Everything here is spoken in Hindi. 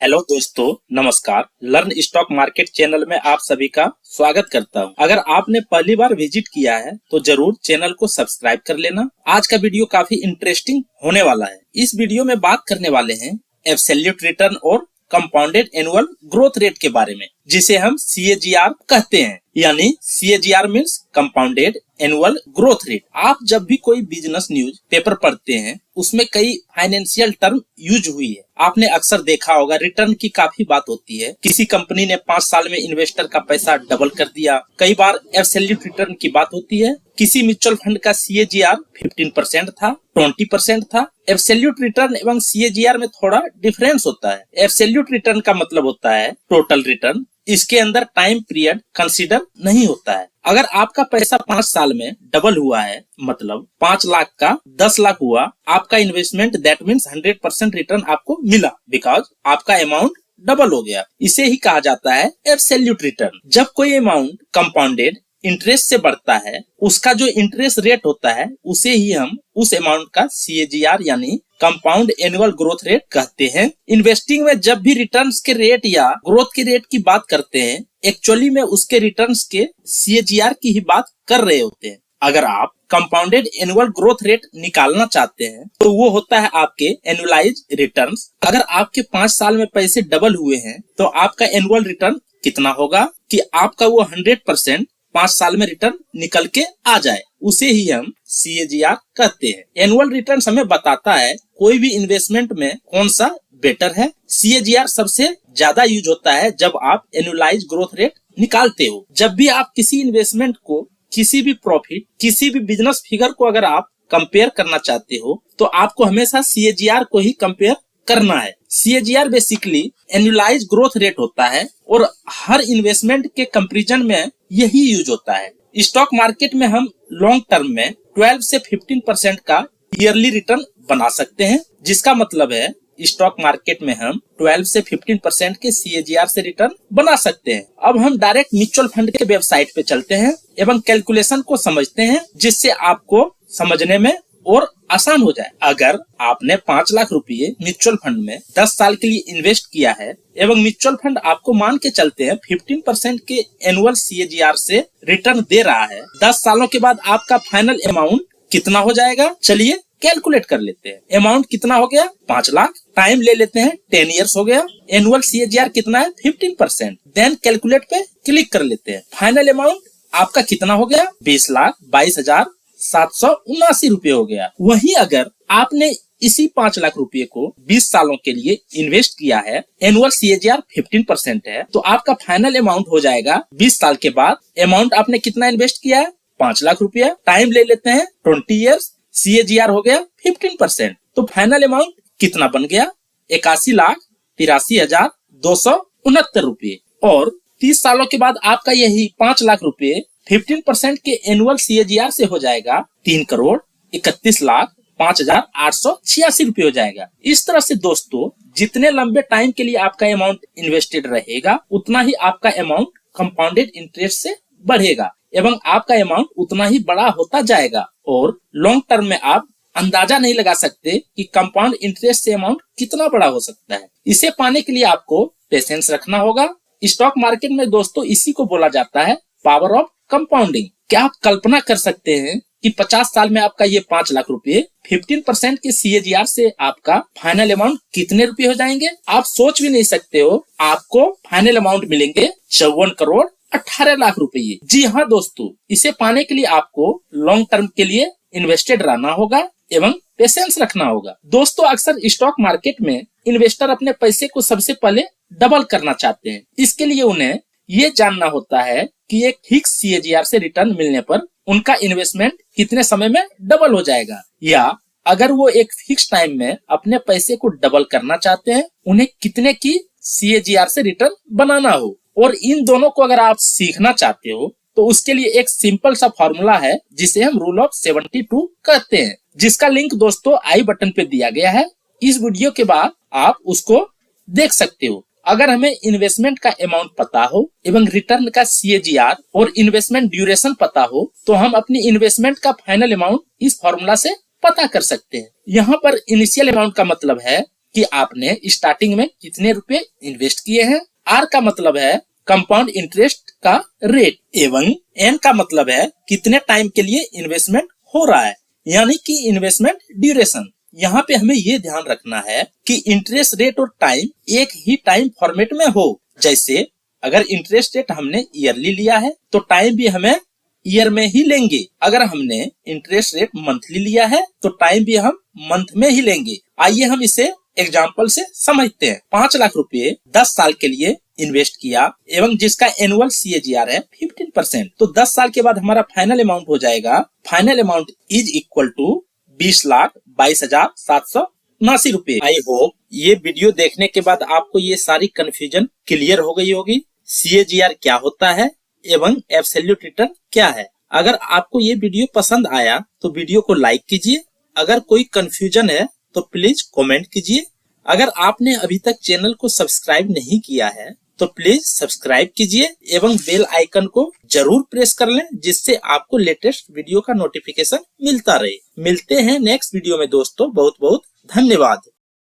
हेलो दोस्तों, नमस्कार। लर्न स्टॉक मार्केट चैनल में आप सभी का स्वागत करता हूं। अगर आपने पहली बार विजिट किया है तो जरूर चैनल को सब्सक्राइब कर लेना। आज का वीडियो काफी इंटरेस्टिंग होने वाला है। इस वीडियो में बात करने वाले हैं एब्सोल्यूट रिटर्न और कंपाउंडेड एनुअल ग्रोथ रेट के बारे में, जिसे हम CAGR कहते हैं। यानी CAGR means compounded annual growth rate. आप जब भी कोई बिजनेस न्यूज पेपर पढ़ते हैं उसमें कई फाइनेंशियल टर्म यूज हुई है। आपने अक्सर देखा होगा रिटर्न की काफी बात होती है। किसी कंपनी ने 5 साल में इन्वेस्टर का पैसा डबल कर दिया। कई बार एब्सोल्यूट रिटर्न की बात होती है। किसी म्यूचुअल फंड का CAGR 15% था, 20% था। एब्सोल्यूट रिटर्न एवं CAGR में थोड़ा डिफरेंस होता है। एब्सोल्यूट रिटर्न का मतलब होता है टोटल रिटर्न। इसके अंदर टाइम पीरियड कंसीडर नहीं होता है। अगर आपका पैसा 5 साल में डबल हुआ है, मतलब 5 लाख का 10 लाख हुआ, आपका इन्वेस्टमेंट दैट मीन्स 100% रिटर्न आपको मिला, बिकॉज आपका अमाउंट डबल हो गया। इसे ही कहा जाता है एब्सोल्यूट रिटर्न। जब कोई अमाउंट कंपाउंडेड इंटरेस्ट से बढ़ता है, उसका जो इंटरेस्ट रेट होता है उसे ही हम उस अमाउंट का CAGR यानी कंपाउंड एनुअल ग्रोथ रेट कहते हैं। इन्वेस्टिंग में जब भी रिटर्न्स के रेट या ग्रोथ के रेट की बात करते हैं, एक्चुअली में उसके रिटर्न्स के CAGR की ही बात कर रहे होते हैं। अगर आप कंपाउंडेड एनुअल ग्रोथ रेट निकालना चाहते हैं तो वो होता है आपके एनुअलाइज रिटर्न्स। अगर आपके 5 साल में पैसे डबल हुए हैं तो आपका एनुअल रिटर्न कितना होगा कि आपका वो 100% 5 साल में रिटर्न निकल के आ जाए, उसे ही हम CAGR कहते हैं। एनुअल रिटर्न हमें बताता है कोई भी इन्वेस्टमेंट में कौन सा बेटर है। CAGR सबसे ज्यादा यूज होता है जब आप एनुअलाइज ग्रोथ रेट निकालते हो। जब भी आप किसी इन्वेस्टमेंट को, किसी भी प्रॉफिट, किसी भी बिजनेस फिगर को अगर आप कंपेयर करना चाहते हो तो आपको हमेशा CAGR को ही कंपेयर करना है। CAGR basically annualise growth rate होता है और हर इन्वेस्टमेंट के कंपैरिजन में यही यूज होता है। स्टॉक मार्केट में हम लॉन्ग टर्म में 12 से 15% का ईयरली रिटर्न बना सकते हैं, जिसका मतलब है स्टॉक मार्केट में हम 12 से 15% के CAGR से रिटर्न बना सकते हैं। अब हम डायरेक्ट म्यूचुअल फंड के वेबसाइट पे चलते हैं एवं कैलकुलेशन को समझते हैं, जिससे आपको समझने में और आसान हो जाए। अगर आपने 5 लाख रुपए म्यूचुअल फंड में 10 साल के लिए इन्वेस्ट किया है एवं म्यूचुअल फंड आपको मान के चलते हैं 15% के एनुअल CAGR से रिटर्न दे रहा है, 10 सालों के बाद आपका फाइनल अमाउंट कितना हो जाएगा? चलिए कैलकुलेट कर लेते हैं। अमाउंट कितना हो गया? 5 लाख। टाइम ले लेते हैं, 10 इयर्स हो गया। एनुअल CAGR कितना है? 15%। देन कैलकुलेट पे क्लिक कर लेते हैं। फाइनल अमाउंट आपका कितना हो गया? 20,22,779 रुपए हो गया। वहीं अगर आपने इसी 5 लाख रुपए को 20 सालों के लिए इन्वेस्ट किया है, एनुअल CAGR 15% है, तो आपका फाइनल अमाउंट हो जाएगा 20 साल के बाद। अमाउंट आपने कितना इन्वेस्ट किया है? 5 लाख रुपया। टाइम ले लेते हैं 20 इयर्स। CAGR हो गया 15%। तो फाइनल अमाउंट कितना बन गया? 81,83,269 रुपए। और 30 सालों के बाद आपका यही 5 लाख रुपए 15% के एनुअल CAGR से हो जाएगा 3,31,05,886 रुपए हो जाएगा। इस तरह से दोस्तों, जितने लंबे टाइम के लिए आपका अमाउंट इन्वेस्टेड रहेगा उतना ही आपका अमाउंट कंपाउंडेड इंटरेस्ट से बढ़ेगा एवं आपका अमाउंट उतना ही बड़ा होता जाएगा। और लॉन्ग टर्म में आप अंदाजा नहीं लगा सकते कि कंपाउंड इंटरेस्ट से अमाउंट कितना बड़ा हो सकता है। इसे पाने के लिए आपको पेशेंस रखना होगा। स्टॉक मार्केट में दोस्तों इसी को बोला जाता है पावर ऑफ कंपाउंडिंग। क्या आप कल्पना कर सकते हैं कि 50 साल में आपका ये 5 लाख रुपए 15% के CAGR से आपका फाइनल अमाउंट कितने रुपए हो जाएंगे? आप सोच भी नहीं सकते हो। आपको फाइनल अमाउंट मिलेंगे 54,18,00,000 रुपए। जी हाँ दोस्तों, इसे पाने के लिए आपको लॉन्ग टर्म के लिए इन्वेस्टेड रहना होगा एवं पेशेंस रखना होगा। दोस्तों, अक्सर स्टॉक मार्केट में इन्वेस्टर अपने पैसे को सबसे पहले डबल करना चाहते हैं। इसके लिए उन्हें ये जानना होता है कि एक फिक्स CAGR से रिटर्न मिलने पर उनका इन्वेस्टमेंट कितने समय में डबल हो जाएगा, या अगर वो एक फिक्स टाइम में अपने पैसे को डबल करना चाहते हैं, उन्हें कितने की CAGR से रिटर्न बनाना हो। और इन दोनों को अगर आप सीखना चाहते हो तो उसके लिए एक सिंपल सा फॉर्मूला है जिसे हम रूल ऑफ 72 कहते हैं, जिसका लिंक दोस्तों आई बटन पे दिया गया है। इस वीडियो के बाद आप उसको देख सकते हो। अगर हमें इन्वेस्टमेंट का अमाउंट पता हो एवं रिटर्न का CAGR और इन्वेस्टमेंट ड्यूरेशन पता हो तो हम अपनी इन्वेस्टमेंट का फाइनल अमाउंट इस फॉर्मूला से पता कर सकते हैं। यहाँ पर इनिशियल अमाउंट का मतलब है कि आपने स्टार्टिंग में कितने रुपए इन्वेस्ट किए हैं। आर का मतलब है कंपाउंड इंटरेस्ट का रेट एवं एन का मतलब है कितने टाइम के लिए इन्वेस्टमेंट हो रहा है, यानी कि इन्वेस्टमेंट ड्यूरेशन। यहाँ पे हमें ये ध्यान रखना है कि इंटरेस्ट रेट और टाइम एक ही टाइम फॉर्मेट में हो। जैसे अगर इंटरेस्ट रेट हमने ईयरली लिया है तो टाइम भी हमें ईयर में ही लेंगे। अगर हमने इंटरेस्ट रेट मंथली लिया है तो टाइम भी हम मंथ में ही लेंगे। आइए हम इसे एग्जाम्पल से समझते हैं। 5 लाख रुपए 10 साल के लिए इन्वेस्ट किया एवं जिसका एनुअल CAGR है 15%, तो 10 साल के बाद हमारा फाइनल अमाउंट हो जाएगा, final amount is equal to 20,22,779 रुपए। आई होप ये वीडियो देखने के बाद आपको ये सारी कंफ्यूजन क्लियर हो गई होगी। CAGR क्या होता है एवं एब्सोल्यूट रिटर्न क्या है। अगर आपको ये वीडियो पसंद आया तो वीडियो को लाइक कीजिए। अगर कोई कंफ्यूजन है तो प्लीज कमेंट कीजिए। अगर आपने अभी तक चैनल को सब्सक्राइब नहीं किया है तो प्लीज सब्सक्राइब कीजिए एवं बेल आइकन को जरूर प्रेस कर लें, जिससे आपको लेटेस्ट वीडियो का नोटिफिकेशन मिलता रहे। मिलते हैं नेक्स्ट वीडियो में दोस्तों। बहुत बहुत धन्यवाद।